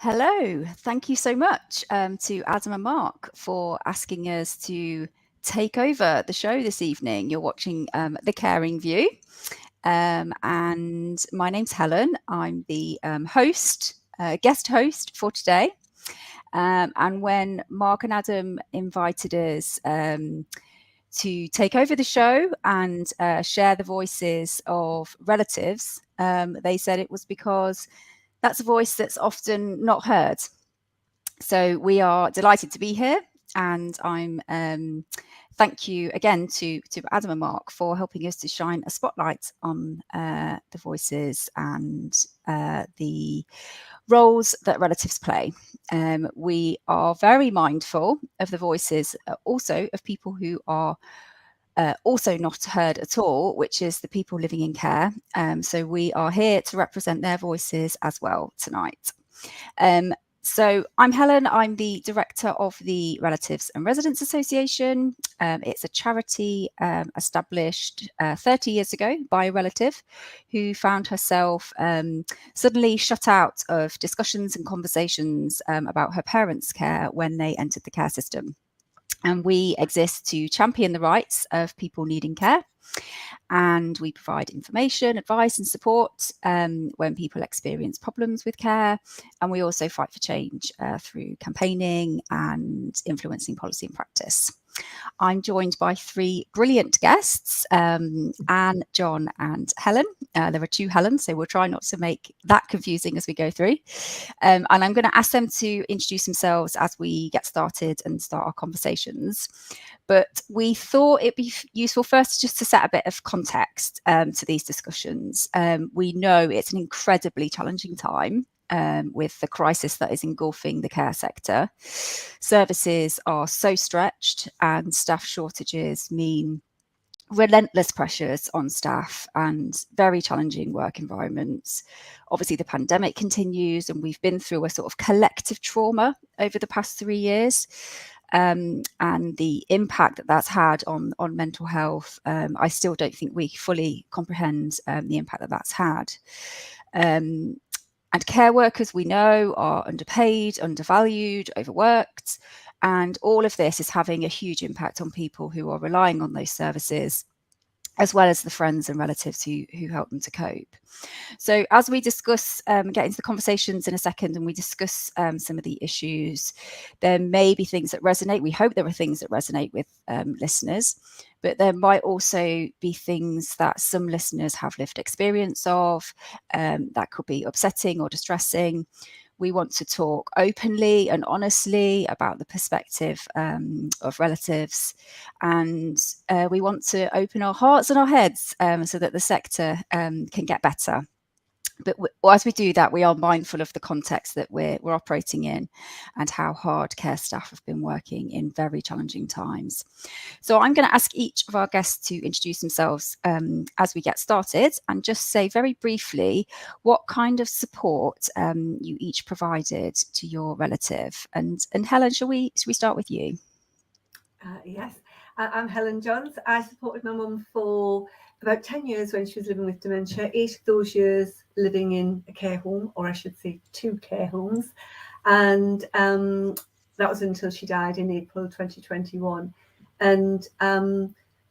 Hello, thank you so much to Adam and Mark for asking us to take over the show this evening. You're watching The Caring View, and my name's Helen. I'm the guest host for today. And when Mark and Adam invited us to take over the show and share the voices of relatives, they said it was because that's a voice that's often not heard. So we are delighted to be here, and I'm thank you again to Adam and Mark for helping us to shine a spotlight on the voices and the roles that relatives play. We are very mindful of the voices also of people who are also not heard at all, which is the people living in care. So we are here to represent their voices as well tonight. So I'm Helen. I'm the director of the Relatives and Residents Association. It's a charity established 30 years ago by a relative who found herself suddenly shut out of discussions and conversations about her parents' care when they entered the care system. And we exist to champion the rights of people needing care. And we provide information, advice and support when people experience problems with care. And we also fight for change through campaigning and influencing policy and practice. I'm joined by three brilliant guests, Anne, John and Helen. There are two Helens, so we'll try not to make that confusing as we go through. And I'm going to ask them to introduce themselves as we get started and start our conversations. But we thought it'd be useful first just to set a bit of context to these discussions. We know it's an incredibly challenging time with the crisis that is engulfing the care sector. Services are so stretched, and staff shortages mean relentless pressures on staff and very challenging work environments. Obviously, the pandemic continues, and we've been through a sort of collective trauma over the past 3 years. And the impact that that's had on mental health, I still don't think we fully comprehend the impact that that's had. And care workers, we know, are underpaid, undervalued, overworked. And all of this is having a huge impact on people who are relying on those services, as well as the friends and relatives who help them to cope. So as we discuss, get into the conversations in a second, and we discuss some of the issues, there may be things that resonate. We hope there are things that resonate with listeners, but there might also be things that some listeners have lived experience of that could be upsetting or distressing. We want to talk openly and honestly about the perspective of relatives, and we want to open our hearts and our heads so that the sector can get better. But as we do that, we are mindful of the context that we're operating in and how hard care staff have been working in very challenging times. So I'm going to ask each of our guests to introduce themselves as we get started, and just say very briefly what kind of support you each provided to your relative. And Helen, should we start with you? Yes, I'm Helen Johns. I supported my mum for about 10 years when she was living with dementia, 8 of those years living in a care home, or I should say 2 care homes. And that was until she died in April 2021. And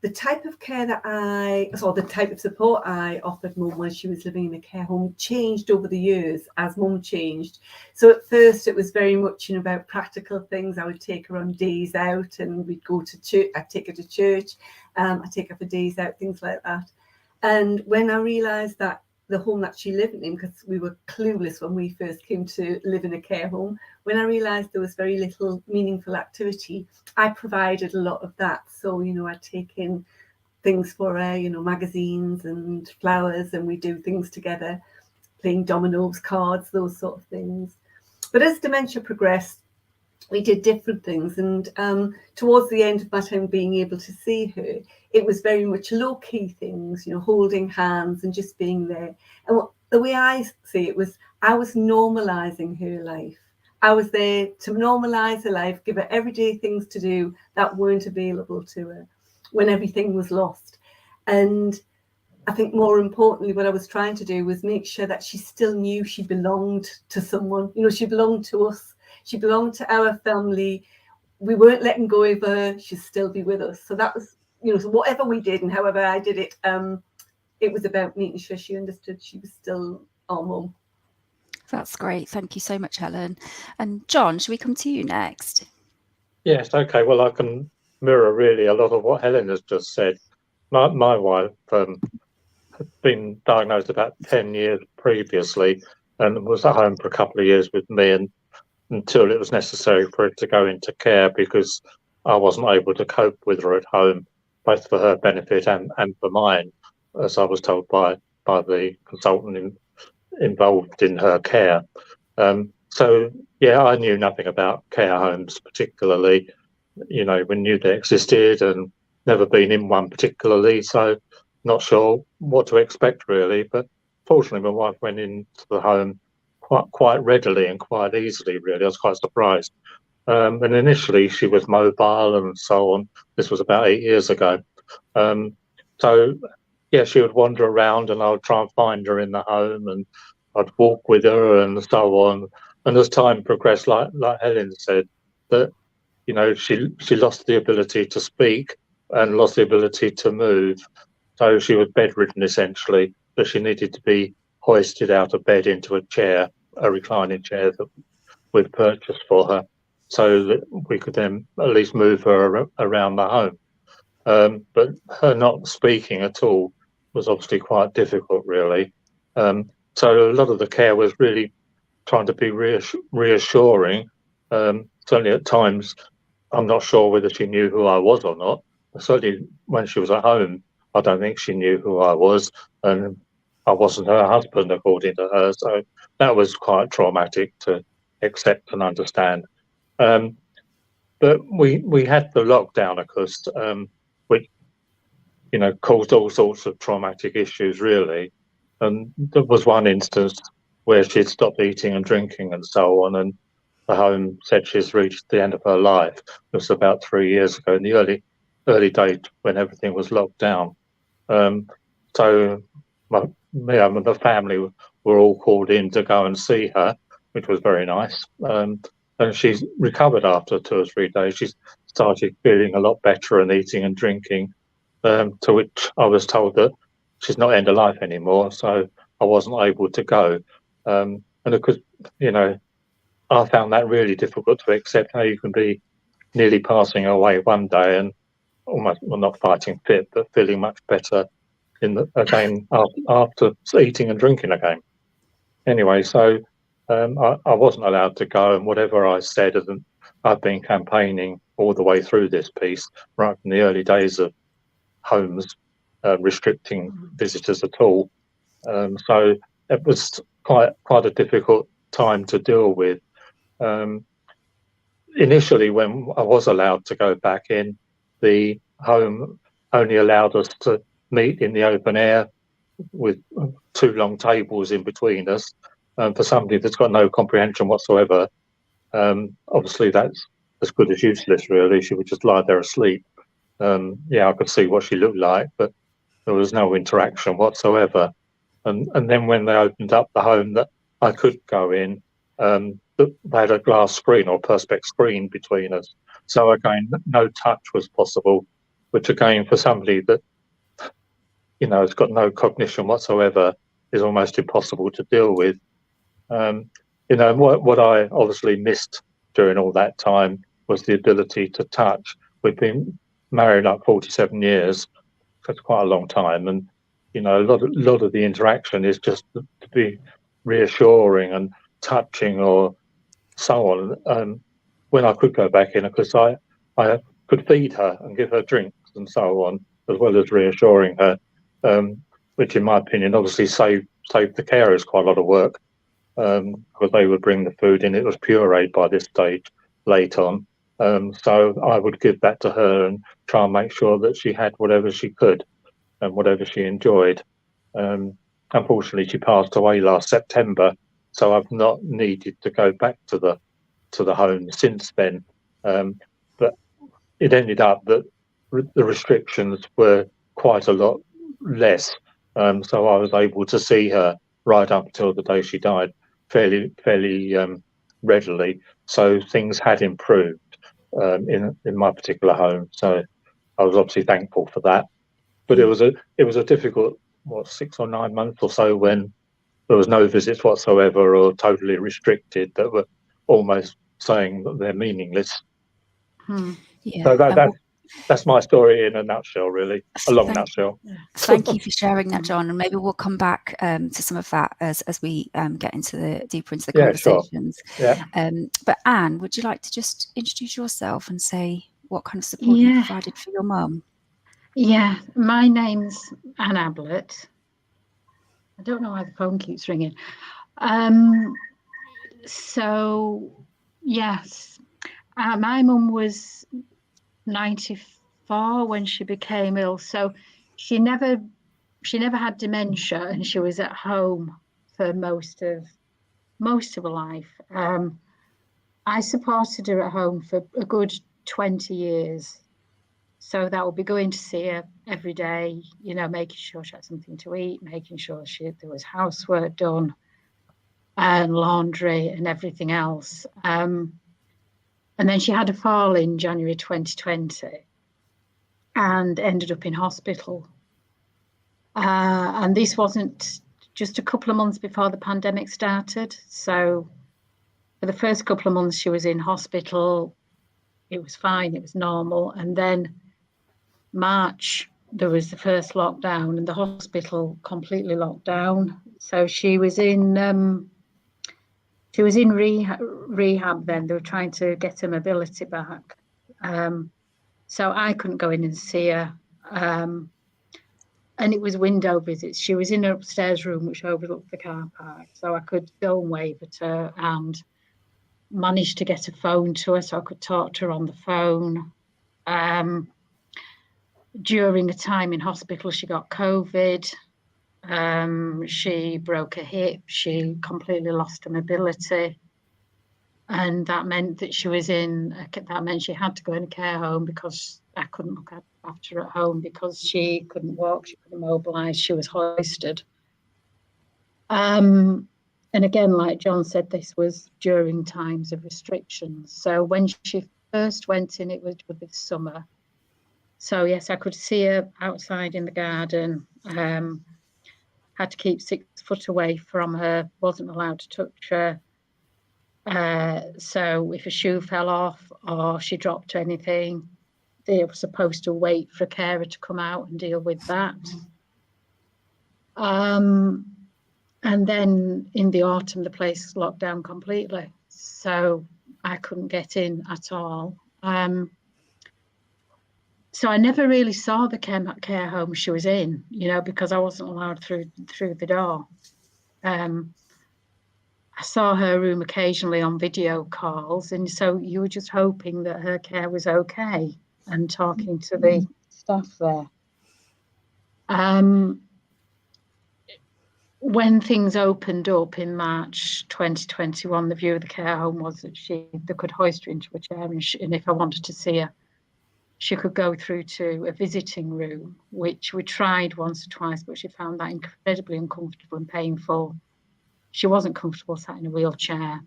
the type of care the type of support I offered mum when she was living in a care home changed over the years as mum changed. So at first it was very much about practical things. I would take her on days out, and we'd go to church. I'd take her to church. I'd take her for days out, things like that. And when I realised that the home that she lived in, because we were clueless when we first came to live in a care home, when I realised there was very little meaningful activity, I provided a lot of that. So, I'd take in things for her, magazines and flowers, and we do things together, playing dominoes, cards, those sort of things. But as dementia progressed, we did different things. And towards the end of my time being able to see her, it was very much low-key things, holding hands and just being there. And the way I see it was, I was normalising her life. I was there to normalise her life, give her everyday things to do that weren't available to her when everything was lost. And I think more importantly, what I was trying to do was make sure that she still knew she belonged to someone. You know, she belonged to us. She belonged to our family. We weren't letting go of her. She'd still be with us. So that was, you know, so whatever we did and however I did it, it was about making sure she understood she was still our mum. That's great. Thank you so much, Helen. And John, should we come to you next? Yes, okay. Well, I can mirror really a lot of what Helen has just said. My wife had been diagnosed about 10 years previously and was at home for a couple of years with me until it was necessary for her to go into care because I wasn't able to cope with her at home, both for her benefit and for mine, as I was told by the consultant involved in her care. So, yeah, I knew nothing about care homes particularly. You know, we knew they existed and never been in one particularly, so not sure what to expect really. But fortunately, my wife went into the home quite readily and quite easily. Really, I was quite surprised. And initially, she was mobile and so on. This was about 8 years ago. So yeah, she would wander around, and I would try and find her in the home, and I'd walk with her and so on. And as time progressed, like Helen said, that you know she lost the ability to speak and lost the ability to move. So she was bedridden essentially, but she needed to be hoisted out of bed into a chair, a reclining chair that we'd purchased for her, so that we could then at least move her around the home. But her not speaking at all was obviously quite difficult, really. So a lot of the care was really trying to be reassuring. Certainly at times, I'm not sure whether she knew who I was or not. Certainly when she was at home, I don't think she knew who I was, and I wasn't her husband, according to her. So that was quite traumatic to accept and understand. But we had the lockdown, of course, which you know caused all sorts of traumatic issues, really. And there was one instance where she'd stopped eating and drinking and so on, and the home said she's reached the end of her life. It was about 3 years ago, in the early days when everything was locked down. So me and the family were all called in to go and see her, which was very nice. And she's recovered after 2 or 3 days. She's started feeling a lot better and eating and drinking. To which I was told that she's not end of life anymore, so I wasn't able to go. And of course, you know, I found that really difficult to accept, how you can be nearly passing away one day and almost, well, not fighting fit, but feeling much better again after eating and drinking again. Anyway, so I wasn't allowed to go, and whatever I said, and I've been campaigning all the way through this piece, right from the early days of homes restricting visitors at all. So it was quite a difficult time to deal with. Initially, when I was allowed to go back in, the home only allowed us to meet in the open air with 2 long tables in between us. For somebody that's got no comprehension whatsoever, obviously that's as good as useless, really. She would just lie there asleep. Yeah, I could see what she looked like, but there was no interaction whatsoever. And then when they opened up the home that I could go in, they had a glass screen or perspex screen between us. So again, no touch was possible, which again, for somebody that, you know, has got no cognition whatsoever, is almost impossible to deal with. You know, what I obviously missed during all that time was the ability to touch. We've been married like 47 years. That's quite a long time. And, you know, a lot of the interaction is just to be reassuring and touching or so on. When I could go back in, because I could feed her and give her drinks and so on, as well as reassuring her, which in my opinion obviously saved the carers quite a lot of work, because they would bring the food in. It was pureed by this stage late on. So I would give that to her and try and make sure that she had whatever she could and whatever she enjoyed. Unfortunately, she passed away last September, so I've not needed to go back to the home since then. But it ended up that the restrictions were quite a lot less So I was able to see her right up till the day she died fairly readily. So things had improved in my particular home. So I was obviously thankful for that. But it was a difficult 6 or 9 months or so when there was no visits whatsoever or totally restricted that were almost saying that they're meaningless. Yeah. So that's my story in a nutshell, really, a long nutshell. Thank you for sharing that, John, and maybe we'll come back to some of that as we get deeper into the conversations. Sure. Yeah. But Anne, would you like to just introduce yourself and say what kind of support you provided for your mum? Yeah, my name's Anne Ablett. I don't know why the phone keeps ringing. So yes, my mum was 94 when she became ill. So she never had dementia, and she was at home for most of her life. I supported her at home for a good 20 years. So that would be going to see her every day, making sure she had something to eat, making sure there was housework done and laundry and everything else. And then she had a fall in January 2020 and ended up in hospital. And this wasn't just a couple of months before the pandemic started. So for the first couple of months she was in hospital, it was fine, it was normal. And then March, there was the first lockdown and the hospital completely locked down. So she was in rehab then. They were trying to get her mobility back. So I couldn't go in and see her. And it was window visits. She was in her upstairs room, which overlooked the car park. So I could go and wave at her and managed to get a phone to her so I could talk to her on the phone. During a time in hospital, she got COVID. She broke her hip. She completely lost her mobility. And that meant that she had to go in a care home because I couldn't look after her at home because she couldn't walk, she couldn't mobilise, she was hoisted. And again, like John said, this was during times of restrictions. So when she first went in, it was the summer. So yes, I could see her outside in the garden. Had to keep 6 foot away from her, wasn't allowed to touch her. So if a shoe fell off or she dropped anything, they were supposed to wait for a carer to come out and deal with that. And then in the autumn, the place locked down completely. So I couldn't get in at all. So I never really saw the care home she was in, because I wasn't allowed through the door. I saw her room occasionally on video calls, and so you were just hoping that her care was okay and talking to the staff there. When things opened up in March 2021, the view of the care home was that they could hoist her into a chair, and if I wanted to see her, she could go through to a visiting room, which we tried once or twice, but she found that incredibly uncomfortable and painful. She wasn't comfortable sat in a wheelchair.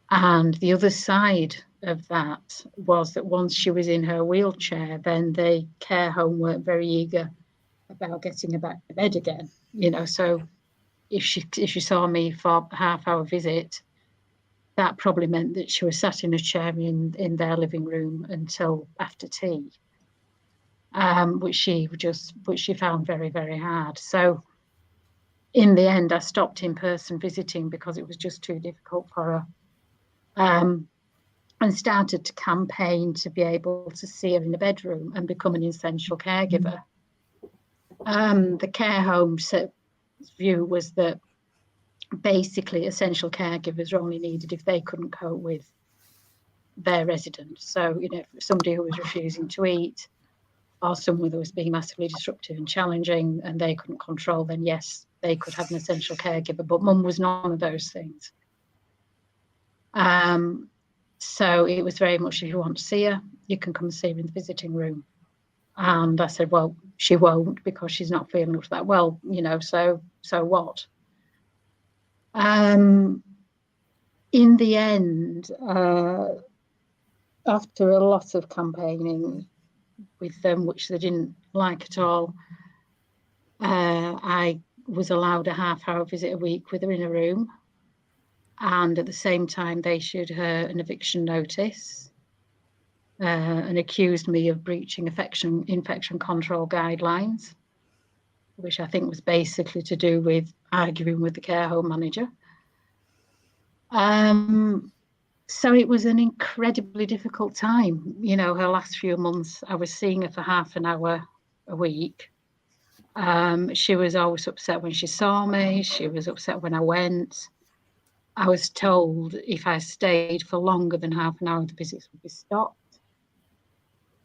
And the other side of that was that once she was in her wheelchair, then the care home weren't very eager about getting her back to bed again. So if she saw me for a half-hour visit, that probably meant that she was sat in a chair in their living room until after tea, which she found very, very hard. So in the end, I stopped in-person visiting because it was just too difficult for her, and started to campaign to be able to see her in the bedroom and become an essential caregiver. The care home's view was that basically essential caregivers are only needed if they couldn't cope with their resident. So, if somebody who was refusing to eat or someone that was being massively disruptive and challenging and they couldn't control, then yes, they could have an essential caregiver. But Mum was none of those things. So it was very much, if you want to see her, you can come and see her in the visiting room. And I said, well, she won't because she's not feeling up to that. Well, you know, so what? In the end, after a lot of campaigning with them, which they didn't like at all, I was allowed a half-hour visit a week with her in a room, and at the same time they issued her an eviction notice and accused me of breaching infection control guidelines, which I think was basically to do with arguing with the care home manager. So it was an incredibly difficult time. You know, her last few months, I was seeing her for half an hour a week. She was always upset when she saw me. She was upset when I went. I was told if I stayed for longer than half an hour, the visits would be stopped.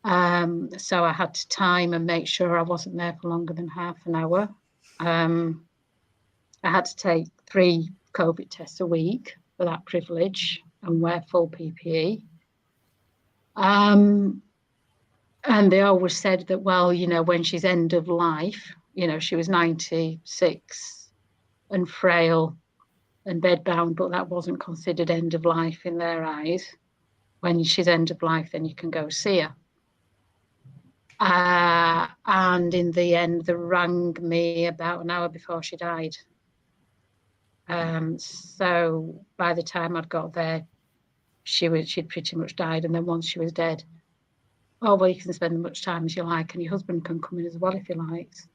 So I had to time and make sure I wasn't there for longer than half an hour. I had to take 3 COVID tests a week for that privilege and wear full PPE. And they always said that, well, you know, when she's end of life, you know, she was 96 and frail and bedbound, but that wasn't considered end of life in their eyes. When she's end of life, then you can go see her. And in the end, they rang me about an hour before she died. So by the time I'd got there, she'd pretty much died. And then once she was dead, oh, well, you can spend as much time as you like, and your husband can come in as well if he likes.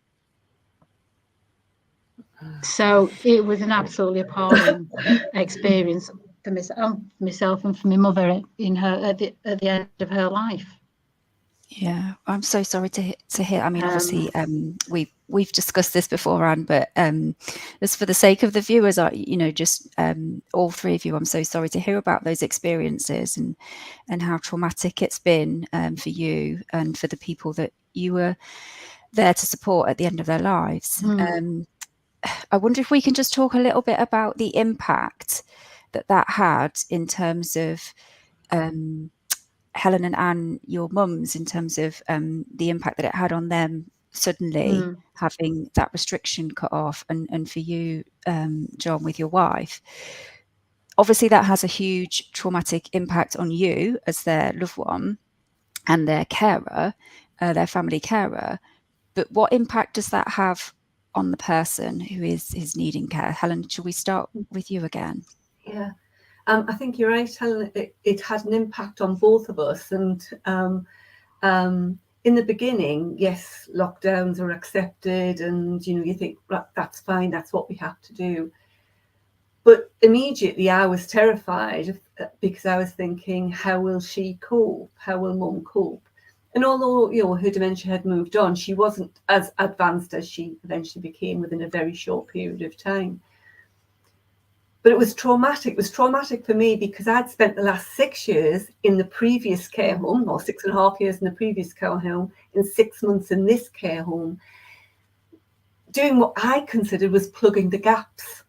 So it was an absolutely appalling experience for myself and for my mother in her at the end of her life. Yeah, I'm so sorry to hear. I mean, obviously, we've discussed this before, Anne, but just for the sake of the viewers, you know, just all 3 of you, I'm so sorry to hear about those experiences and how traumatic it's been for you and for the people that you were there to support at the end of their lives. I wonder if we can just talk a little bit about the impact that had in terms of Helen and Anne, your mums, in terms of the impact that it had on them suddenly having that restriction cut off, and for you, John, with your wife. Obviously, that has a huge traumatic impact on you as their loved one and their carer, their family carer. But what impact does that have on the person who is needing care? Helen, shall we start with you again? Yeah. I think you're right, Helen. It had an impact on both of us. And in the beginning, yes, lockdowns are accepted and, you know, you think, right, that's fine, that's what we have to do. But immediately I was terrified because I was thinking, how will she cope? How will Mum cope? And although, you know, her dementia had moved on, she wasn't as advanced as she eventually became within a very short period of time. But it was traumatic. It was traumatic for me because I'd spent the last 6 years in the previous care home, or 6.5 years in the previous care home, and 6 months in this care home, doing what I considered was plugging the gaps.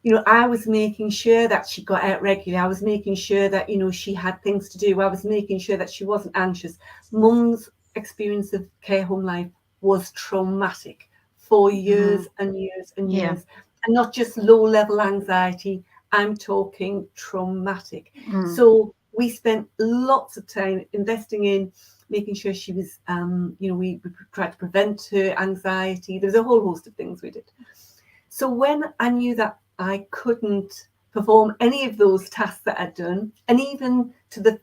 You know, I was making sure that she got out regularly. I was making sure that, you know, she had things to do. I was making sure that she wasn't anxious. Mum's experience of care home life was traumatic for years and years and years. And not just low-level anxiety, I'm talking traumatic. So we spent lots of time investing in making sure she was, you know, we tried to prevent her anxiety. There's a whole host of things we did. So when I knew that I couldn't perform any of those tasks that I'd done, and even to the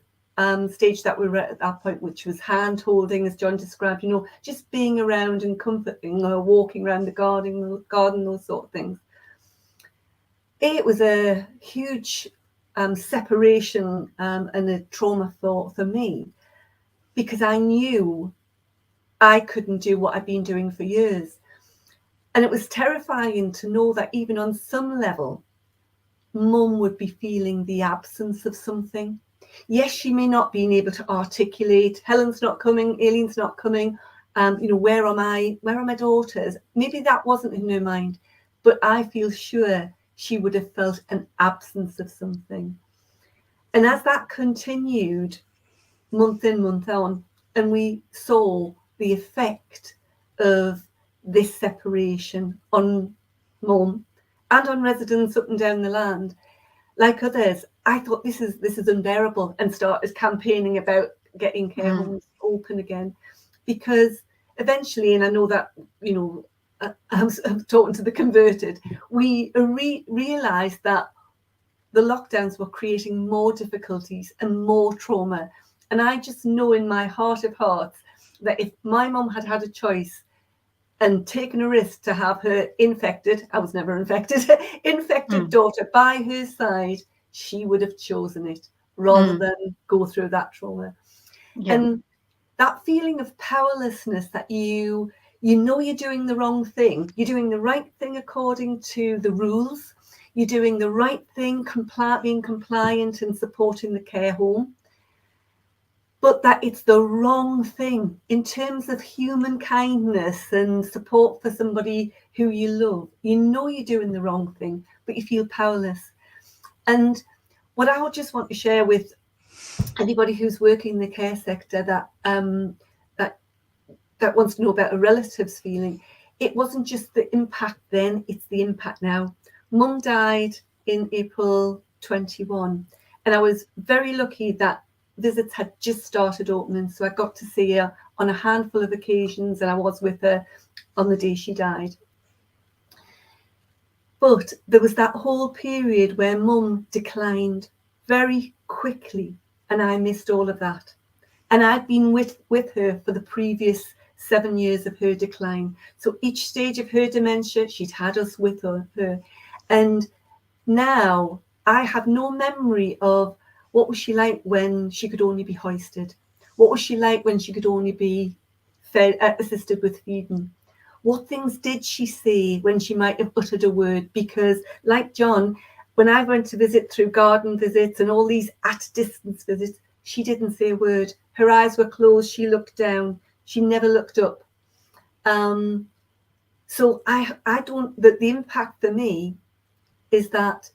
stage that we were at that point, which was hand holding, as John described, you know, just being around and comforting or walking around the garden, those sort of things. It was a huge separation and a trauma for me, because I knew I couldn't do what I'd been doing for years. And it was terrifying to know that even on some level, Mum would be feeling the absence of something. Yes, she may not be able to articulate, Helen's not coming, Aileen's not coming, you know, where are my daughters? Maybe that wasn't in her mind, but I feel sure she would have felt an absence of something. And as that continued month in, month on, and we saw the effect of this separation on mum and on residents up and down the land. Like others, I thought this is unbearable and started campaigning about getting care homes open again, because eventually, and I know that, you know, I'm talking to the converted, we realised that the lockdowns were creating more difficulties and more trauma. And I just know in my heart of hearts that if my mum had had a choice and taken a risk to have her infected, I was never infected, infected daughter by her side, she would have chosen it rather than go through that trauma. Yeah. And that feeling of powerlessness, that you know you're doing the wrong thing, you're doing the right thing according to the rules, you're doing the right thing, being compliant and supporting the care home, but that it's the wrong thing in terms of human kindness and support for somebody who you love. You know you're doing the wrong thing, but you feel powerless. And what I would just want to share with anybody who's working in the care sector that that wants to know about a relative's feeling, it wasn't just the impact then, it's the impact now. Mum died in April 21, and I was very lucky that visits had just started opening, so I got to see her on a handful of occasions, and I was with her on the day she died. But there was that whole period where Mum declined very quickly, and I missed all of that. And I'd been with her for the previous 7 years of her decline. So each stage of her dementia, she'd had us with her. And now I have no memory of what was she like when she could only be hoisted. What was she like when she could only be fed, assisted with feeding? What things did she say when she might have uttered a word? Because like John, when I went to visit through garden visits and all these at distance visits, she didn't say a word. Her eyes were closed. She looked down. She never looked up. So I don't, the impact for me is that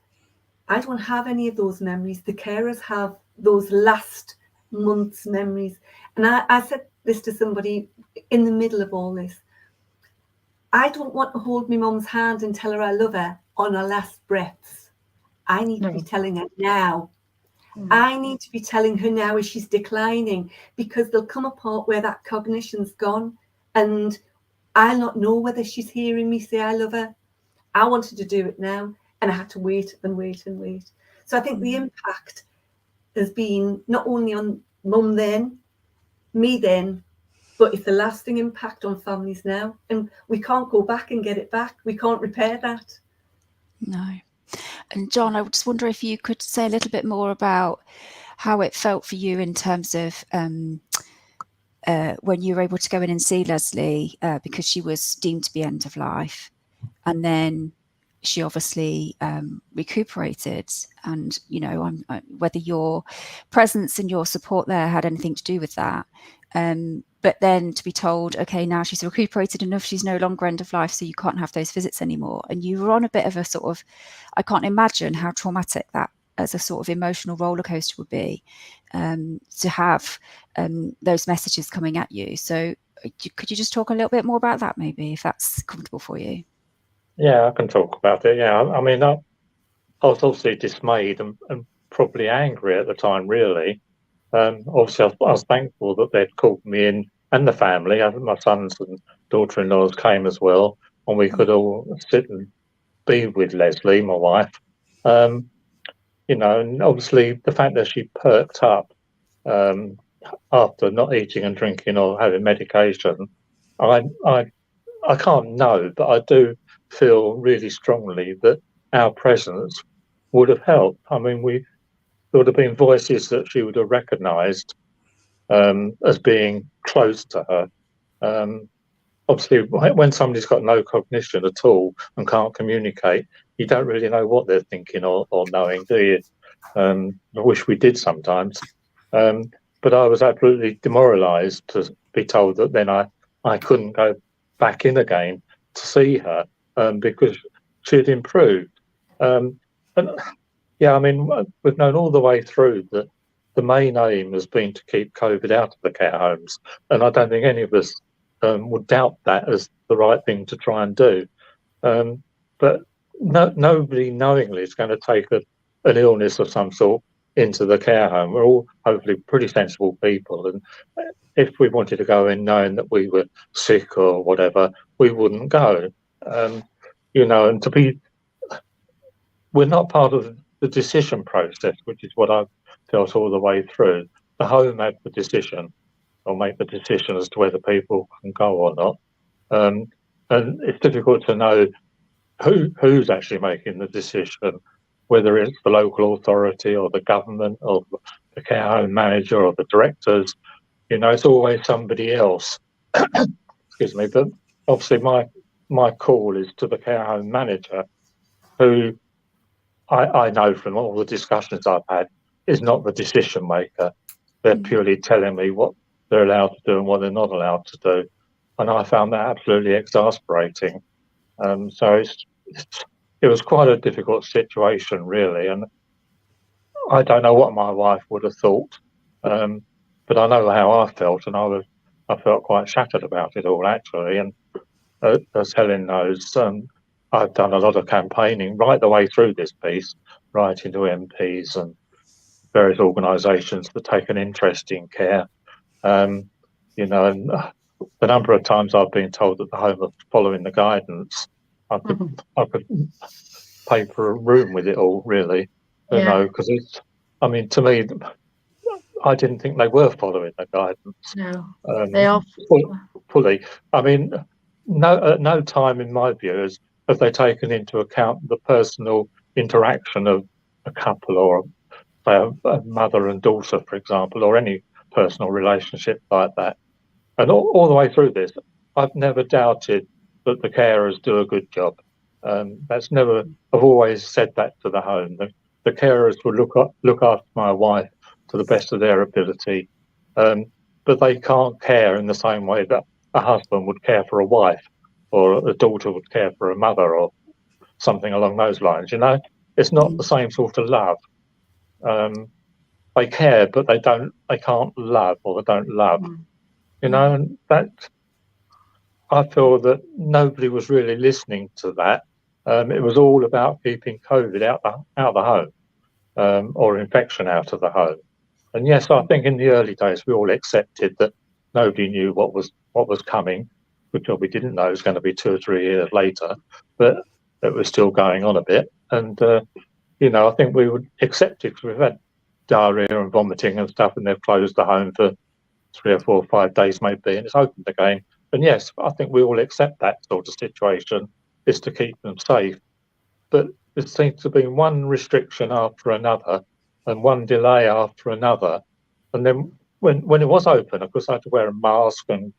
I don't have any of those memories. The carers have those last month's memories. And I said this to somebody in the middle of all this. I don't want to hold my mum's hand and tell her I love her on her last breaths. I need to be telling her now. I need to be telling her now as she's declining, because there'll come a part where that cognition's gone and I'll not know whether she's hearing me say I love her. I wanted to do it now, and I had to wait and wait and wait. So I think the impact has been not only on mum then, me then, but it's a lasting impact on families now. And we can't go back and get it back. We can't repair that. No. And John, I just wonder if you could say a little bit more about how it felt for you in terms of when you were able to go in and see Leslie, because she was deemed to be end of life, and then she obviously recuperated. And you know, whether your presence and your support there had anything to do with that. But then to be told, okay, now she's recuperated enough, she's no longer end of life, so you can't have those visits anymore. And you were on a bit of a sort of, I can't imagine how traumatic that as a sort of emotional roller coaster would be, to have those messages coming at you. So could you just talk a little bit more about that, maybe, if that's comfortable for you? Yeah, I can talk about it. Yeah, I mean, I was obviously dismayed and probably angry at the time, really. Obviously, I was thankful that they'd called me in, and the family. My sons and daughter-in-laws came as well, and we could all sit and be with Leslie, my wife. You know, and obviously the fact that she perked up after not eating and drinking or having medication, I can't know, but I do feel really strongly that our presence would have helped. I mean, there would have been voices that she would have recognised as being close to her. Obviously, when somebody's got no cognition at all and can't communicate, you don't really know what they're thinking or knowing, do you? I wish we did sometimes. But I was absolutely demoralised to be told that then I couldn't go back in again to see her because she had improved. And yeah, I mean, we've known all the way through that the main aim has been to keep COVID out of the care homes, and I don't think any of us would doubt that as the right thing to try and do. But nobody knowingly is going to take an illness of some sort into the care home. We're all hopefully pretty sensible people, and if we wanted to go in knowing that we were sick or whatever, we wouldn't go. You know, and we're not part of the decision process, which is what I've felt all the way through. The home had the decision, or make the decision as to whether people can go or not. And it's difficult to know who's actually making the decision, whether it's the local authority or the government or the care home manager or the directors. You know, it's always somebody else. Excuse me. But obviously my call is to the care home manager, who I know from all the discussions I've had is not the decision maker. They're purely telling me what they're allowed to do and what they're not allowed to do. And I found that absolutely exasperating. So it was quite a difficult situation, really. And I don't know what my wife would have thought, but I know how I felt, and I felt quite shattered about it all, actually. And as Helen knows, I've done a lot of campaigning right the way through this piece, writing to MPs and various organisations that take an interest in care. You know, and the number of times I've been told that the home are following the guidance, I could pay for a room with it all, really. You know, because I mean, to me, I didn't think they were following the guidance. No, they are fully. I mean, at no time in my view have they taken into account the personal interaction of a couple, or say a mother and daughter, for example, or any personal relationship like that. And all the way through this, I've never doubted that the carers do a good job. I've always said that to the home. The carers will look after my wife to the best of their ability, but they can't care in the same way that a husband would care for a wife, or a daughter would care for a mother, or something along those lines. You know, it's not the same sort of love. They care, but they can't love, or they don't love. You know, and that, I feel that nobody was really listening to that. It was all about keeping COVID out the home, or infection out of the home. And yes, I think in the early days we all accepted that nobody knew what was coming, which we didn't know was going to be 2 or 3 years later, but it was still going on a bit. And you know, I think we would accept it, because we've had diarrhea and vomiting and stuff, and they've closed the home for 3 or 4 or 5 days maybe, and it's opened again. And yes, I think we all accept that sort of situation is to keep them safe. But there seems to be one restriction after another, and one delay after another. And then when it was open, of course, I had to wear a mask and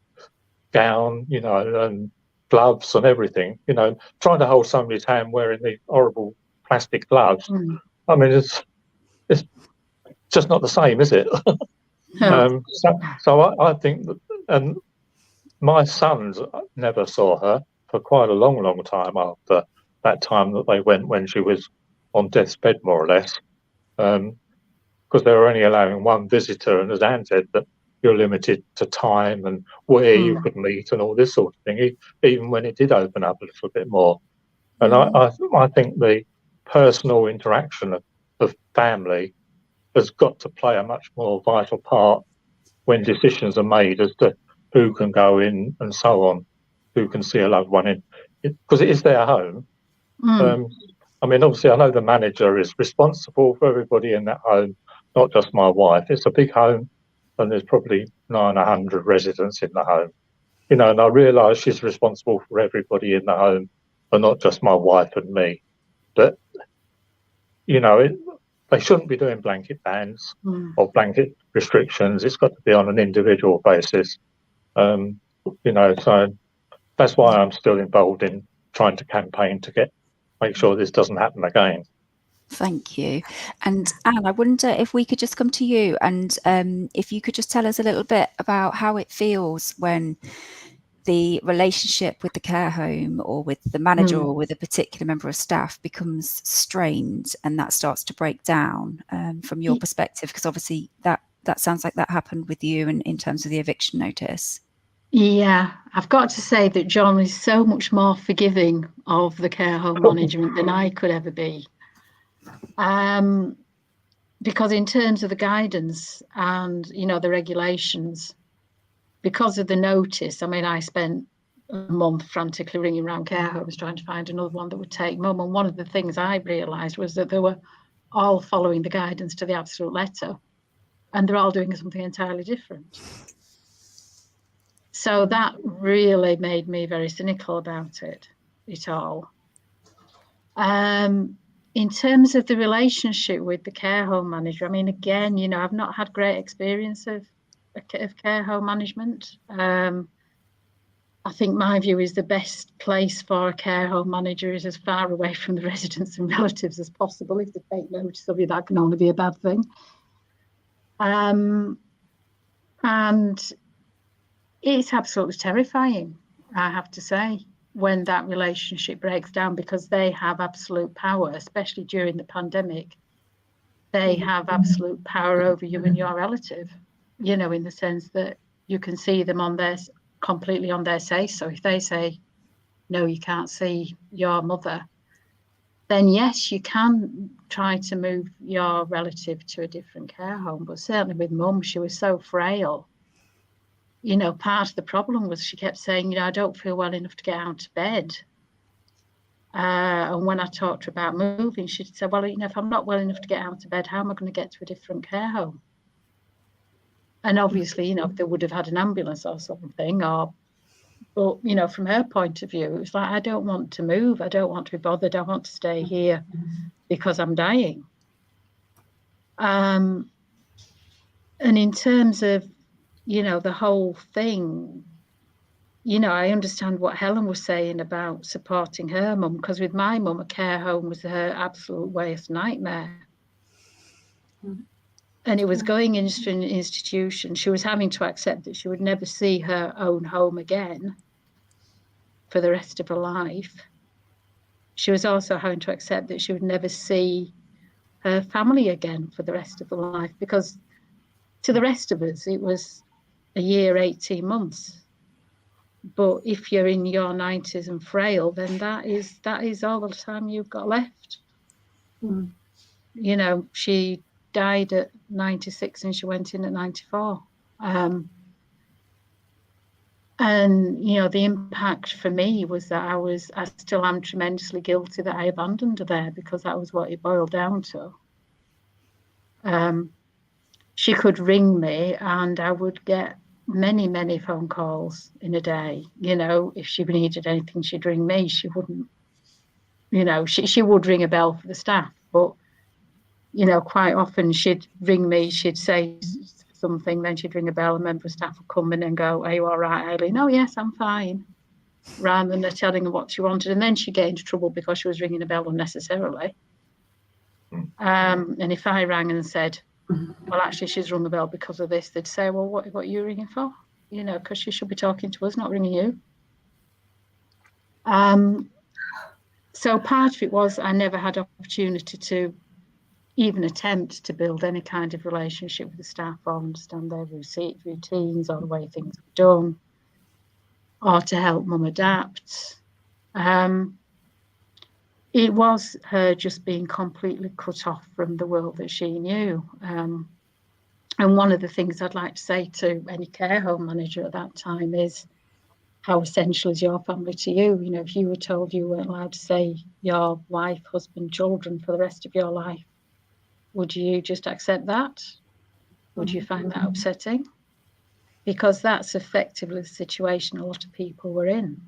gown, you know, and gloves and everything, you know, trying to hold somebody's hand wearing the horrible plastic gloves. I mean, it's just not the same, is it? No. So I think that, and my sons never saw her for quite a long time after that time that they went, when she was on death's bed, more or less, because they were only allowing one visitor, and as Anne said, that you're limited to time and where you could meet and all this sort of thing, even when it did open up a little bit more. And I think the personal interaction of family has got to play a much more vital part when decisions are made as to who can go in and so on, who can see a loved one in, because it is their home. I mean, obviously, I know the manager is responsible for everybody in that home, not just my wife. It's a big home, and there's probably 900 residents in the home. You know, and I realise she's responsible for everybody in the home, and not just my wife and me. But, you know, they shouldn't be doing blanket bans or blanket restrictions. It's got to be on an individual basis. You know, so that's why I'm still involved in trying to campaign to make sure this doesn't happen again. Thank you. And Anne, I wonder if we could just come to you, and if you could just tell us a little bit about how it feels when the relationship with the care home, or with the manager, or with a particular member of staff becomes strained, and that starts to break down, from your perspective, because obviously that sounds like that happened with you, and in terms of the eviction notice. Yeah, I've got to say that John is so much more forgiving of the care home management than I could ever be. Because in terms of the guidance and, you know, the regulations, because of the notice, I mean, I spent a month frantically ringing around care homes trying to find another one that would take mum. And one of the things I realised was that they were all following the guidance to the absolute letter, and they're all doing something entirely different. So that really made me very cynical about it all. In terms of the relationship with the care home manager, I mean, again, you know, I've not had great experience of care home management. I think my view is the best place for a care home manager is as far away from the residents and relatives as possible. If they take notice of you, that can only be a bad thing. And it's absolutely terrifying, I have to say, when that relationship breaks down, because they have absolute power, especially during the pandemic. They have absolute power over you and your relative, you know, in the sense that you can see them completely on their say. So if they say, no, you can't see your mother, then yes, you can try to move your relative to a different care home. But certainly with mum, she was so frail. You know, part of the problem was she kept saying, you know, I don't feel well enough to get out of bed. And when I talked to her about moving, she said, well, you know, if I'm not well enough to get out of bed, how am I going to get to a different care home? And obviously, you know, they would have had an ambulance or something, but, you know, from her point of view, it was like, I don't want to move. I don't want to be bothered. I want to stay here because I'm dying. And in terms of, you know, the whole thing, you know, I understand what Helen was saying about supporting her mum, because with my mum, a care home was her absolute worst nightmare. And it was going into an institution. She was having to accept that she would never see her own home again for the rest of her life. She was also having to accept that she would never see her family again for the rest of her life, because to the rest of us, it was a year, 18 months. But if you're in your 90s and frail, then that is all the time you've got left. You know, she died at 96 and she went in at 94. And, you know, the impact for me was that I still am tremendously guilty that I abandoned her there, because that was what it boiled down to. She could ring me and I would get many, many phone calls in a day. You know, if she needed anything, she'd ring me. She wouldn't, you know, she would ring a bell for the staff, but, you know, quite often she'd ring me, she'd say something, then she'd ring a bell, a member of staff would come in and go, are you all right, Eileen? Oh, yes, I'm fine. Rather than telling her what she wanted. And then she'd get into trouble because she was ringing a bell unnecessarily. And if I rang and said, well, actually, she's rung the bell because of this, they'd say, well, what are you ringing for? You know, because she should be talking to us, not ringing you. So part of it was I never had opportunity to even attempt to build any kind of relationship with the staff or understand their routines or the way things were done, or to help mum adapt. It was her just being completely cut off from the world that she knew. And one of the things I'd like to say to any care home manager at that time is, how essential is your family to you? You know, if you were told you weren't allowed to say your wife, husband, children for the rest of your life, would you just accept that? Would you find that upsetting? Because that's effectively the situation a lot of people were in.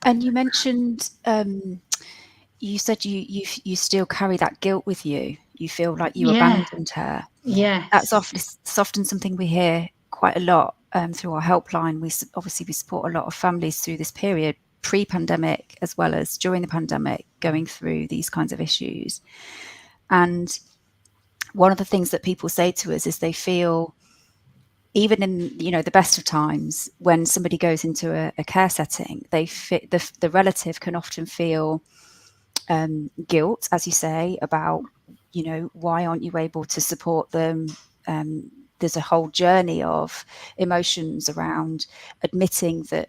And you mentioned, you said you still carry that guilt with you. You feel like you abandoned her. Yes. That's often something we hear quite a lot through our helpline. We support a lot of families through this period, pre-pandemic as well as during the pandemic, going through these kinds of issues. And one of the things that people say to us is they feel, even in, you know, the best of times, when somebody goes into a care setting, the relative can often feel guilt, as you say, about, you know, why aren't you able to support them? there's a whole journey of emotions around admitting that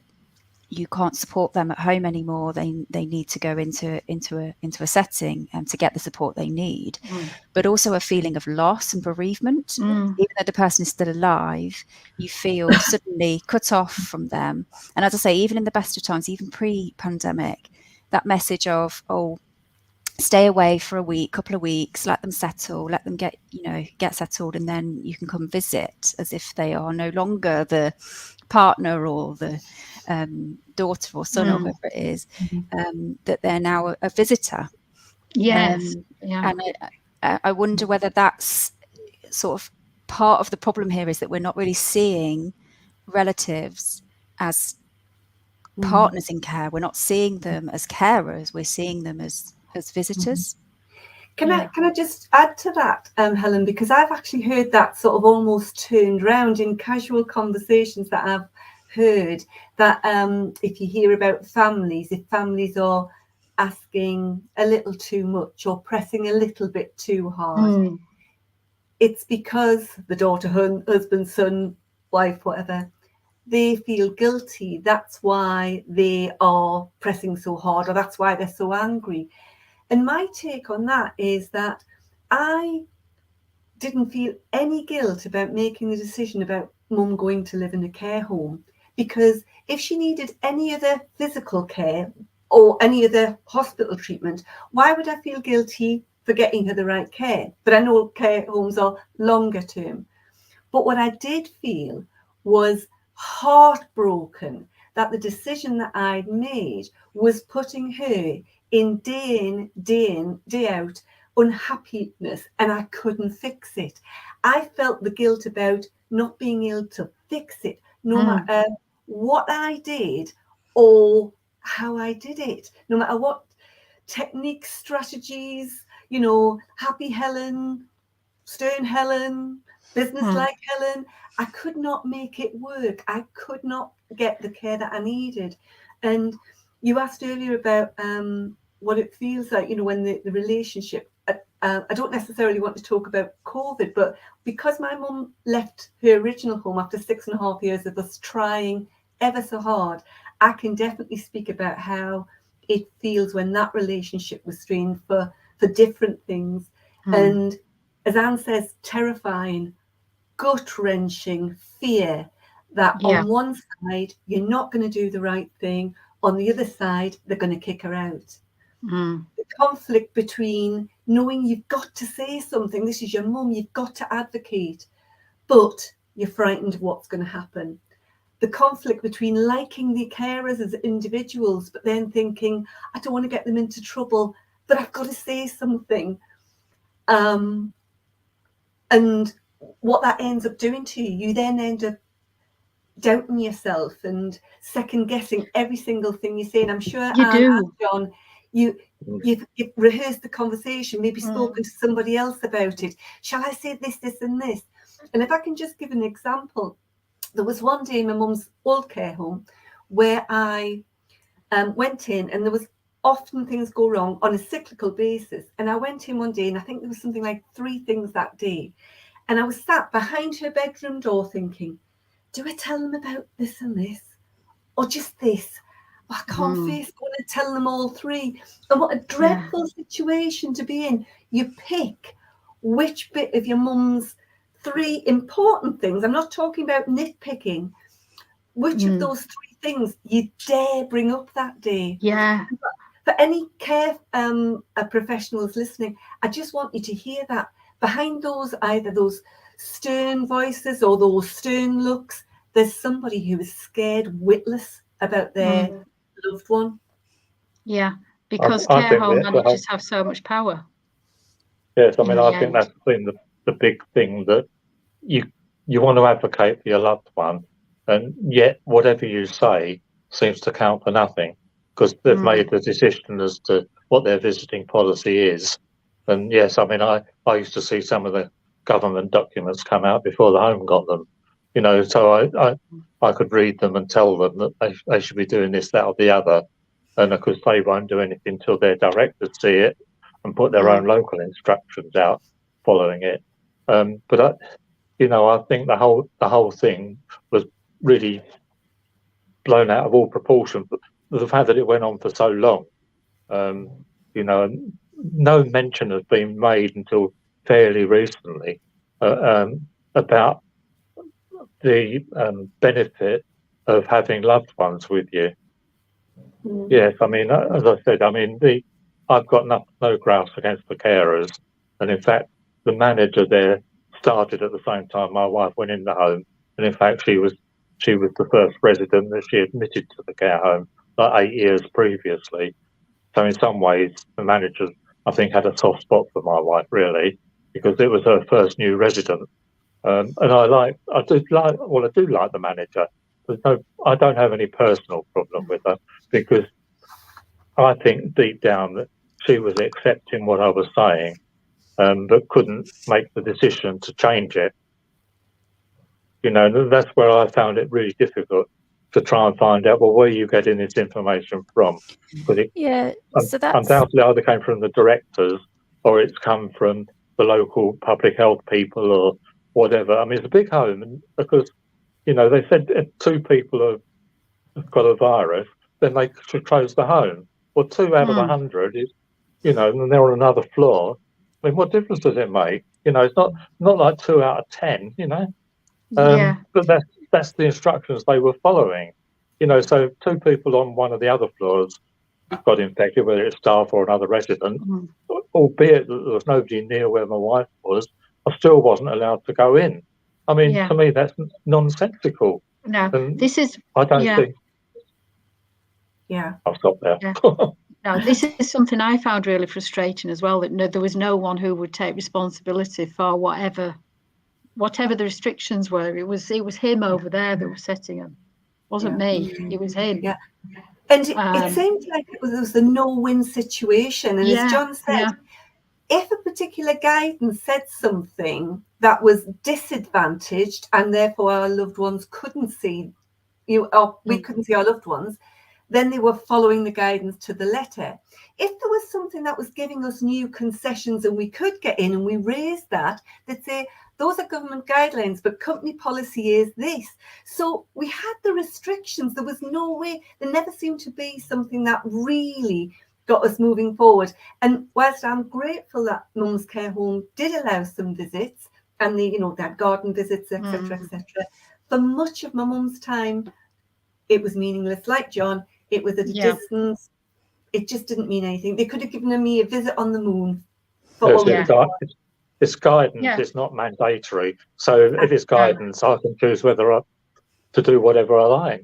you can't support them at home anymore. They need to go into a setting to get the support they need, but also a feeling of loss and bereavement. Even though the person is still alive, you feel suddenly cut off from them. And as I say, even in the best of times, even pre-pandemic, that message of, oh, stay away for a week, couple of weeks, let them settle, let them get settled, and then you can come visit, as if they are no longer the partner or the daughter or son or whoever it is, that they're now a visitor. Yes. And I wonder whether that's sort of part of the problem here, is that we're not really seeing relatives as partners in care. We're not seeing them as carers. We're seeing them as visitors. Can I just add to that, Helen, because I've actually heard that sort of almost turned round in casual conversations that I've heard, that if you hear about families, if families are asking a little too much or pressing a little bit too hard, it's because the daughter, husband, son, wife, whatever, they feel guilty. That's why they are pressing so hard, or that's why they're so angry. And my take on that is that I didn't feel any guilt about making the decision about mum going to live in a care home, because if she needed any other physical care or any other hospital treatment, why would I feel guilty for getting her the right care? But I know care homes are longer term. But what I did feel was heartbroken that the decision that I'd made was putting her in day in, day out unhappiness, and I couldn't fix it. I felt the guilt about not being able to fix it, no matter what I did or how I did it, no matter what techniques, strategies, happy Helen, stern Helen, business-like Helen, I could not make it work. I could not get the care that I needed. And you asked earlier about what it feels like, when the relationship, I don't necessarily want to talk about COVID, but because my mum left her original home after 6.5 years of us trying ever so hard, I can definitely speak about how it feels when that relationship was strained for different things. And as Anne says, terrifying, gut-wrenching fear that on one side, you're not going to do the right thing. On the other side, they're going to kick her out. The conflict between knowing you've got to say something, this is your mum, you've got to advocate, but you're frightened of what's going to happen. The conflict between liking the carers as individuals, but then thinking, I don't want to get them into trouble, but I've got to say something. And what that ends up doing to you, you then end up doubting yourself and second guessing every single thing you say. And I'm sure you Anne do. and John, you've rehearsed the conversation, maybe spoken to somebody else about it. Shall I say this, this, and this? And if I can just give an example, there was one day in my mum's old care home where I went in, and there was often things go wrong on a cyclical basis. And I went in one day, and I think there was something like 3 things that day. And I was sat behind her bedroom door thinking, do I tell them about this and this? Or just this? Oh, I can't face going and tell them all 3. And what a dreadful situation to be in. You pick which bit of your mum's 3 important things. I'm not talking about nitpicking. Which of those 3 things you dare bring up that day? Yeah. For any care professionals listening, I just want you to hear that behind those, either those stern voices or those stern looks, there's somebody who is scared witless about their loved one. Yeah, because I care think home that managers have so much power. yes, I mean, in the I think end. that's been the big thing, that you want to advocate for your loved one, and yet whatever you say seems to count for nothing, because they've made the decision as to what their visiting policy is. And yes, I mean, I used to see some of the government documents come out before the home got them, so I could read them and tell them that they should be doing this, that, or the other. And of course, they won't do anything until their directors see it and put their own local instructions out following it. But I think the whole thing was really blown out of all proportion. But the fact that it went on for so long, no mention has been made until fairly recently about the benefit of having loved ones with you. Yes, I mean, as I said, I've got no grouse against the carers, and in fact, the manager there started at the same time my wife went in the home, and in fact, she was the first resident that she admitted to the care home like 8 years previously. So in some ways, the manager, I think, had a soft spot for my wife, really, because it was her first new resident. And I do like the manager. I don't have any personal problem with her, because I think deep down that she was accepting what I was saying, but couldn't make the decision to change it. That's where I found it really difficult to try and find out, well, where are you getting this information from? Because so that's undoubtedly either came from the directors or it's come from the local public health people or whatever. I mean, it's a big home, because, they said if 2 people have got a virus, then they should close the home. Well, 2 out of 100 is, and they're on another floor. I mean, what difference does it make? It's not like 2 out of 10, But that's the instructions they were following. So 2 people on one of the other floors got infected, whether it's staff or another resident, albeit that there was nobody near where my wife was, I still wasn't allowed to go in. I mean, to me, that's nonsensical. No, And this is... I don't think... Yeah. I'll stop there. Yeah. No, this is something I found really frustrating as well, that there was no one who would take responsibility for whatever the restrictions were. It was him over there that was setting them. It wasn't me. It was him. Yeah. And it seemed like it was a no-win situation. And as John said, if a particular guidance said something that was disadvantaged and therefore our loved ones couldn't see or we couldn't see our loved ones, then they were following the guidance to the letter. If there was something that was giving us new concessions and we could get in and we raised that, they'd say, those are government guidelines, but company policy is this. So we had the restrictions. There was no way. There never seemed to be something that really got us moving forward. And whilst I'm grateful that Mum's Care Home did allow some visits, and they had garden visits, etc., etc., for much of my mum's time, it was meaningless. Like John, it was at a distance. It just didn't mean anything. They could have given me a visit on the moon. It's guidance. It's not mandatory. So if it's guidance, I can choose whether to do whatever I like.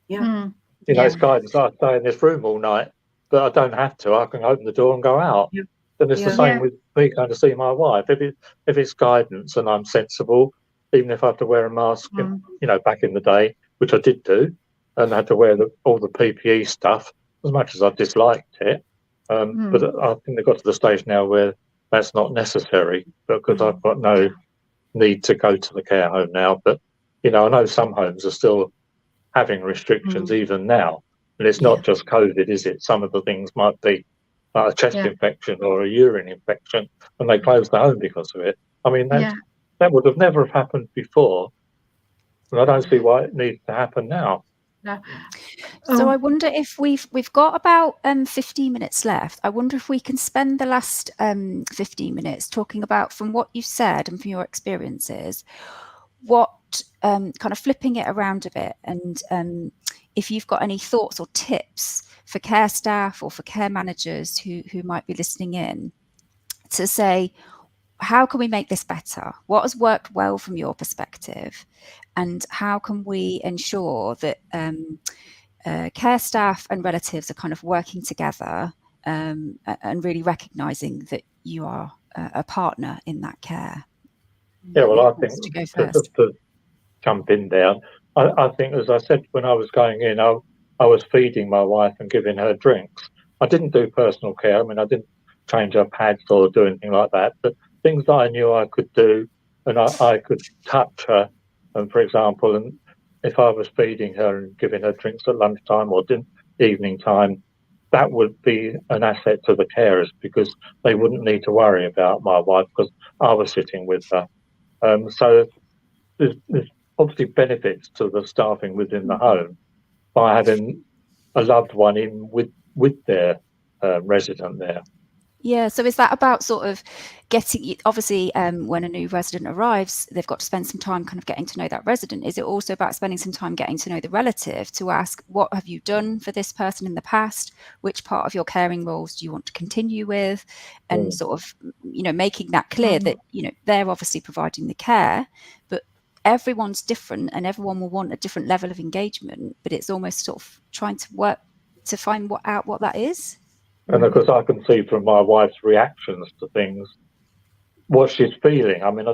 It's guidance. I stay in this room all night, but I don't have to. I can open the door and go out. Then it's the same with me going to see my wife. If it's guidance and I'm sensible, even if I have to wear a mask, back in the day, which I did do, and I had to wear all the PPE stuff, as much as I disliked it. But I think they've got to the stage now where that's not necessary, because I've got no need to go to the care home now. But, I know some homes are still having restrictions even now. And it's not just COVID, is it? Some of the things might be like a chest infection or a urine infection, and they close the home because of it. I mean, that would have never have happened before. And I don't see why it needs to happen now. No. So I wonder if we've got about 15 minutes left. I wonder if we can spend the last 15 minutes talking about, from what you've said and from your experiences, what kind of flipping it around a bit, and if you've got any thoughts or tips for care staff or for care managers who might be listening in, to say, how can we make this better? What has worked well from your perspective? And how can we ensure that care staff and relatives are kind of working together and really recognising that you are a partner in that care? Yeah, well, I think to jump in there, I think, as I said, when I was going in, I was feeding my wife and giving her drinks. I didn't do personal care. I mean, I didn't change her pads or do anything like that, but things that I knew I could do, and I could touch her. And for example, and if I was feeding her and giving her drinks at lunchtime or evening time, that would be an asset to the carers, because they wouldn't need to worry about my wife because I was sitting with her. So there's obviously benefits to the staffing within the home by having a loved one in with their resident there. Yeah, so is that about sort of getting, obviously, when a new resident arrives, they've got to spend some time kind of getting to know that resident. Is it also about spending some time getting to know the relative to ask, what have you done for this person in the past? Which part of your caring roles do you want to continue with? And sort of, making that clear that, they're obviously providing the care, but everyone's different and everyone will want a different level of engagement, but it's almost sort of trying to work to find out what that is. And of course, I can see from my wife's reactions to things what she's feeling. I mean,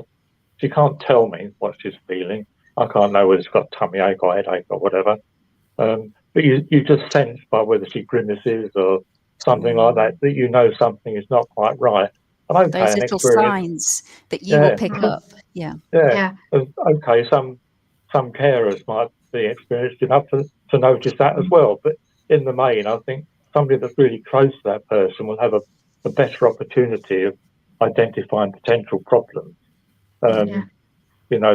she can't tell me what she's feeling. I can't know whether she's got tummy ache or headache or whatever. But you just sense by whether she grimaces or something like that something is not quite right. And okay, those little signs that you will pick up. Yeah. Okay, some carers might be experienced enough to notice that as well. But in the main, I think somebody that's really close to that person will have a better opportunity of identifying potential problems.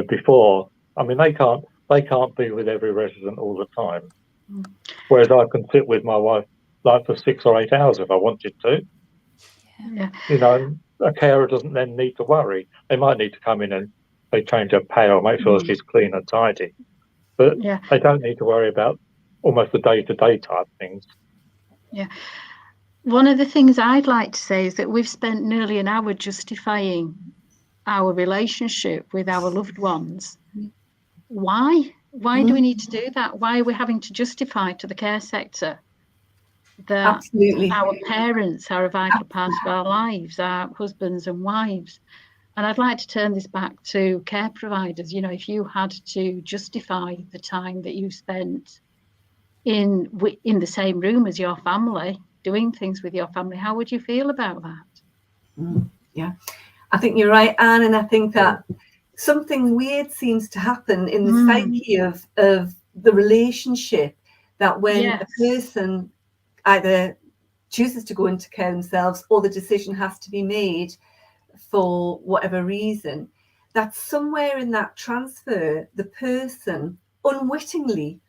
Before, I mean, they can't be with every resident all the time. Whereas I can sit with my wife like for 6 or 8 hours if I wanted to. Yeah. A carer doesn't then need to worry. They might need to come in and they change her pail, make sure she's clean and tidy. But they don't need to worry about almost the day-to-day type things. Yeah. One of the things I'd like to say is that we've spent nearly an hour justifying our relationship with our loved ones. Why? Why do we need to do that? Why are we having to justify to the care sector that our parents are a vital part of our lives, our husbands and wives? And I'd like to turn this back to care providers. If you had to justify the time that you spent in the same room as your family, doing things with your family, how would you feel about that? Yeah, I think you're right, Anne, and I think that something weird seems to happen in the psyche of the relationship, that when a person either chooses to go into care themselves or the decision has to be made for whatever reason, that somewhere in that transfer, the person unwittingly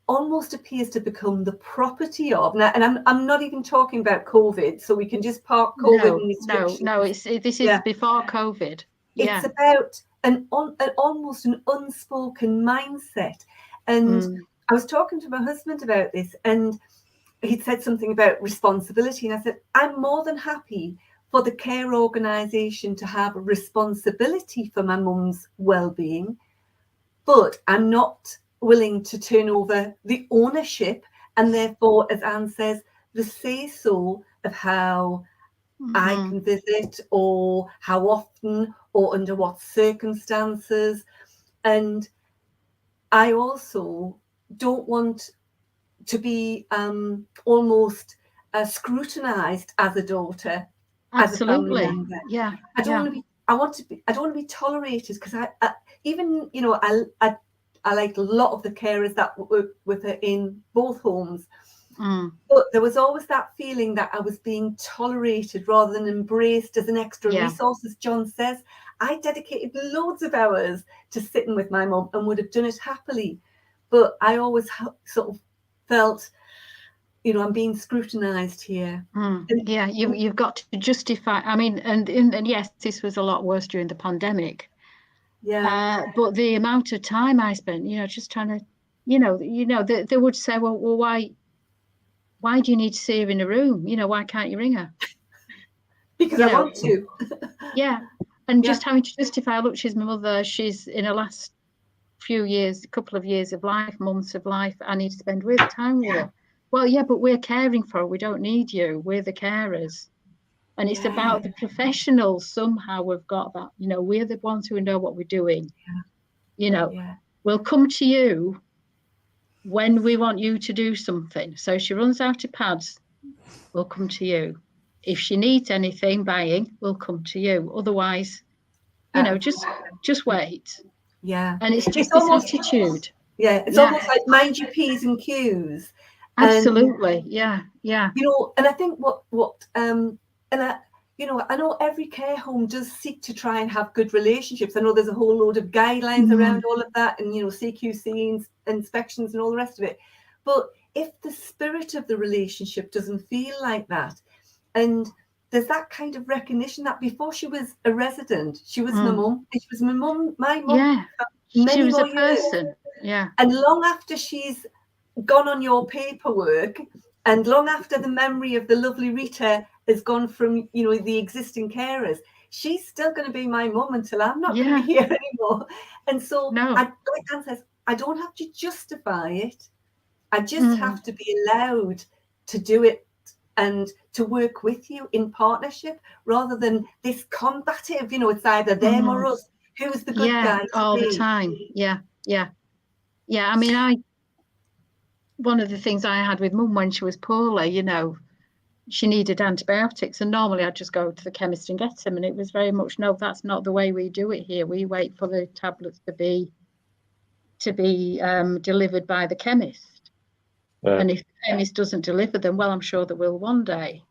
almost appears to become the property of. Now, and I'm not even talking about COVID, so we can just park COVID and restrictions. No, this is before COVID. It's about almost an unspoken mindset. And I was talking to my husband about this, and he'd said something about responsibility, and I said, I'm more than happy for the care organisation to have a responsibility for my mum's well-being, but I'm not willing to turn over the ownership and therefore, as Anne says, the say-so of how I can visit or how often or under what circumstances. And I also don't want to be almost scrutinised as a daughter, as a family member. Yeah. I don't want to be tolerated, because I even I like a lot of the carers that work with her in both homes. But there was always that feeling that I was being tolerated rather than embraced as an extra resource, as John says. I dedicated loads of hours to sitting with my mum and would have done it happily. But I always sort of felt, I'm being scrutinised here. You've got to justify. I mean, and yes, this was a lot worse during the pandemic. But the amount of time I spent, just trying to, they would say, well, why do you need to see her in a room? Why can't you ring her? Because I want to. And just having to justify, look, she's my mother. She's in her last couple of years of life, months of life. I need to spend time with her. Well, but we're caring for her. We don't need you. We're the carers. And it's about the professionals somehow have got that, we're the ones who know what we're doing. We'll come to you when we want you to do something. So she runs out of pads, we'll come to you. If she needs anything buying, we'll come to you. Otherwise, just wait. And it's just this attitude. It's almost like mind your P's and Q's. Absolutely. And, and I think what you know, I know every care home does seek to try and have good relationships. I know there's a whole load of guidelines around all of that, and, you know, CQC inspections and all the rest of it. But if the spirit of the relationship doesn't feel like that, and there's that kind of recognition that before she was a resident, she was my mum, and she was my mum. Yeah, she was a years. person. Yeah, and long after she's gone on your paperwork, and long after the memory of the lovely Rita has gone from, you know, the existing carers, she's still going to be my mum until I'm not going to be here anymore. And so, like Anne says, I don't have to justify it. I just have to be allowed to do it and to work with you in partnership, rather than this combative, you know, it's either them or us. Who's the good guy? All the time. Yeah. I mean, one of the things I had with mum when she was poorly, you know, she needed antibiotics, and normally I'd just go to the chemist and get them, and it was very much, no, that's not the way we do it here. We wait for the tablets to be delivered by the chemist. And if the chemist doesn't deliver them, well, I'm sure they will one day.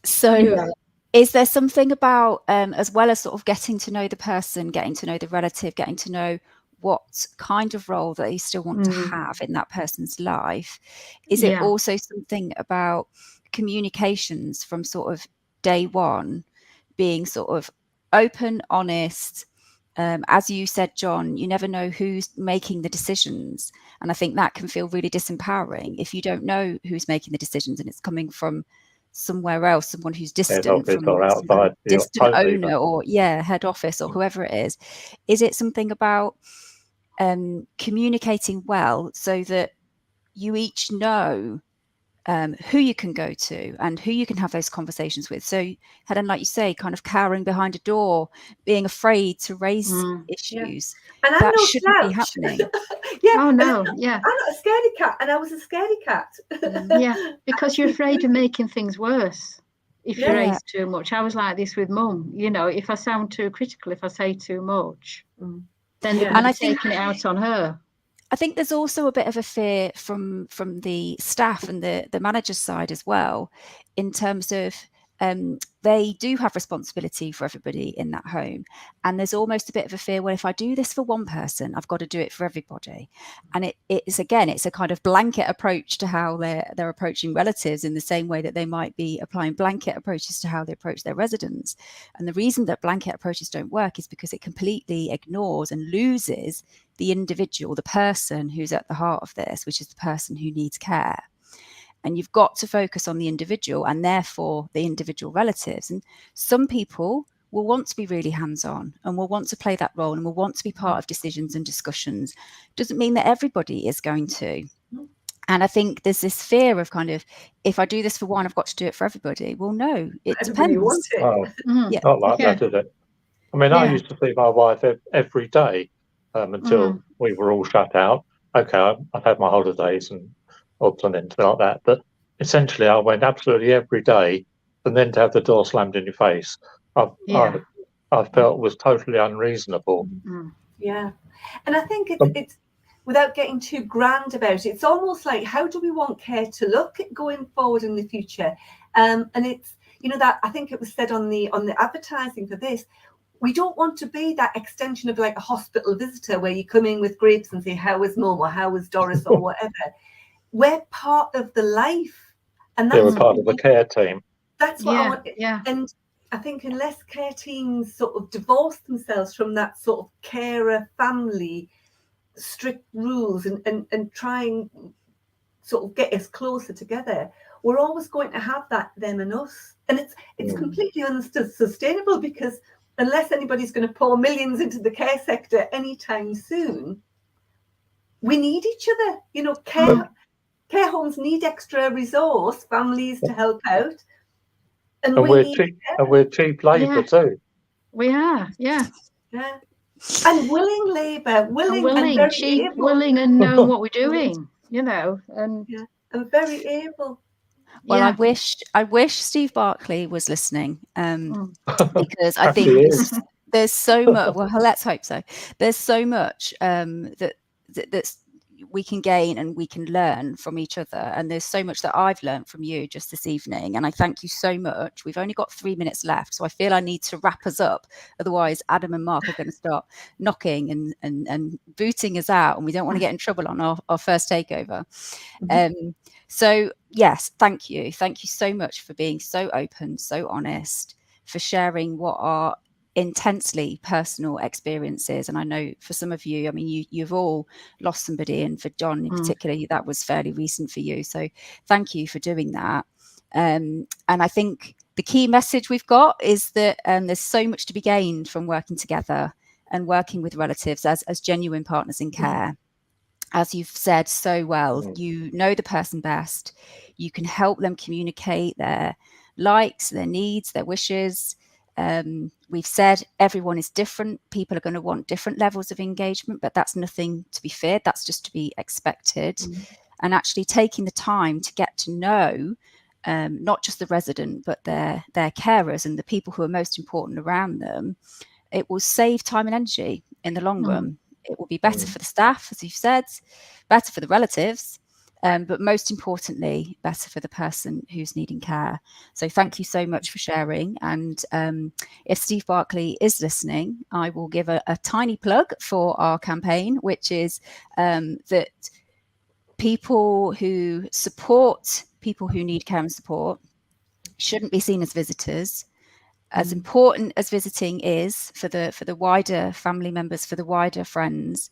So is there something about, as well as sort of getting to know the person, getting to know the relative, getting to know what kind of role that you still want to have in that person's life, is it also something about communications from sort of day one being sort of open, honest? As you said, John, you never know who's making the decisions. And I think that can feel really disempowering if you don't know who's making the decisions and it's coming from somewhere else, someone who's distant from or outside distant owner or head office or whoever it is. Is it something about communicating well so that you each know who you can go to and who you can have those conversations with? So Helen, like you say, kind of cowering behind a door, being afraid to raise issues. And that shouldn't be happening. I'm not a scaredy cat, and I was a scaredy cat. Because you're afraid of making things worse if you raise too much. I was like this with mum, you know, if I sound too critical, if I say too much, then they're going to be taking it out on her. I think there's also a bit of a fear from the staff and the manager's side as well, in terms of they do have responsibility for everybody in that home. And there's almost a bit of a fear, well, if I do this for one person, I've got to do it for everybody. And it's a kind of blanket approach to how they're approaching relatives, in the same way that they might be applying blanket approaches to how they approach their residents. And the reason that blanket approaches don't work is because it completely ignores and loses the individual, the person who's at the heart of this, which is the person who needs care. And you've got to focus on the individual and therefore the individual relatives. And some people will want to be really hands-on and will want to play that role and will want to be part of decisions and discussions. Doesn't mean that everybody is going to. And I think there's this fear of kind of, if I do this for one, I've got to do it for everybody. Well, no, it depends. Not like that, is it? I mean, I used to see my wife every day until we were all shut out. Okay, I've had my holidays and odds and ends like that, but essentially I went absolutely every day, and then to have the door slammed in your face, I felt was totally unreasonable. And I think it's without getting too grand about it, it's almost like, how do we want care to look going forward in the future? And it's, you know, that I think it was said on the advertising for this, we don't want to be that extension of like a hospital visitor where you come in with grapes and say, how is mum, or how is Doris, or whatever. We're part of the life, and that's we're part of the care team. That's what I want. And I think unless care teams sort of divorce themselves from that sort of carer family strict rules and try and sort of get us closer together, we're always going to have that them and us, and it's completely unsustainable, because unless anybody's going to pour millions into the care sector anytime soon, we need each other. You know, care homes need extra resource, families to help out. And we're cheap labour too. We are, And willing labour, willing, cheap, able. willing, and know what we're doing, you know, and very able. Well, I wish Steve Barclay was listening, because I think there's so much. Well, let's hope so. There's so much that's we can gain and we can learn from each other. And there's so much that I've learned from you just this evening, and I thank you so much. We've only got 3 minutes left, so I feel I need to wrap us up. Otherwise, Adam and Mark are going to start knocking and booting us out, and we don't want to get in trouble on our first takeover. So yes, thank you so much for being so open, so honest, for sharing what are intensely personal experiences. And I know for some of you, I mean, you've all lost somebody, and for John in particular, that was fairly recent for you. So thank you for doing that. And I think the key message we've got is that there's so much to be gained from working together and working with relatives as genuine partners in care. As you've said so well, you know the person best. You can help them communicate their likes, their needs, their wishes. We've said everyone is different. People are going to want different levels of engagement, but that's nothing to be feared. That's just to be expected. And actually taking the time to get to know not just the resident, but their carers and the people who are most important around them, it will save time and energy in the long run. It will be better for the staff, as you've said, better for the relatives, but most importantly, better for the person who's needing care. So thank you so much for sharing. And if Steve Barclay is listening, I will give a tiny plug for our campaign, which is that people who support people who need care and support shouldn't be seen as visitors. As important as visiting is for the wider family members, for the wider friends,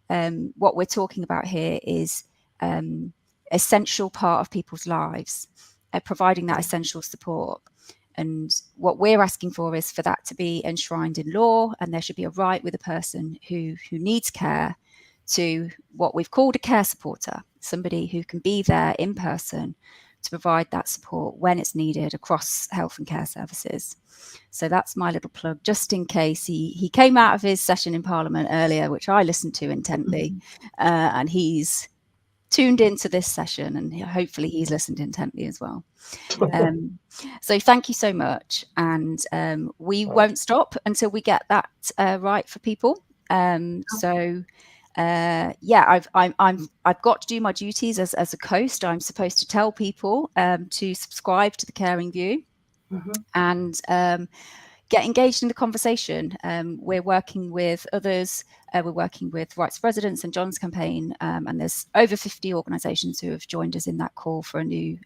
what we're talking about here is essential part of people's lives, providing that essential support. And what we're asking for is for that to be enshrined in law, and there should be a right with a person who needs care to what we've called a care supporter, somebody who can be there in person to provide that support when it's needed across health and care services. So that's my little plug, just in case he came out of his session in Parliament earlier, which I listened to intently, and he's tuned into this session, and hopefully he's listened intently as well. So thank you so much, and we won't stop until we get that right for people. Yeah, I've got to do my duties as a host. I'm supposed to tell people to subscribe to The Caring View and get engaged in the conversation. We're working with others. We're working with Rights of Residents and John's campaign, and there's over 50 organisations who have joined us in that call for a new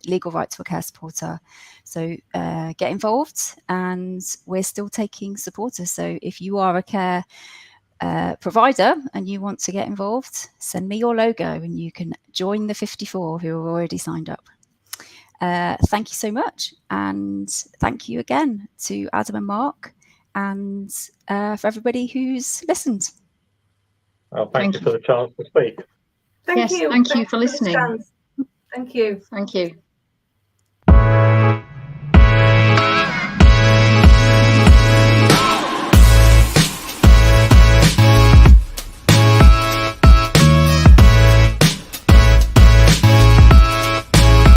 legal right to a care supporter. So get involved, and we're still taking supporters. So if you are a care provider and you want to get involved, send me your logo and you can join the 54 who are already signed up. Thank you so much, and thank you again to Adam and Mark, and for everybody who's listened. Well, thank you for the chance to speak. Thank you. Thank you for listening. Thank you. Thank you.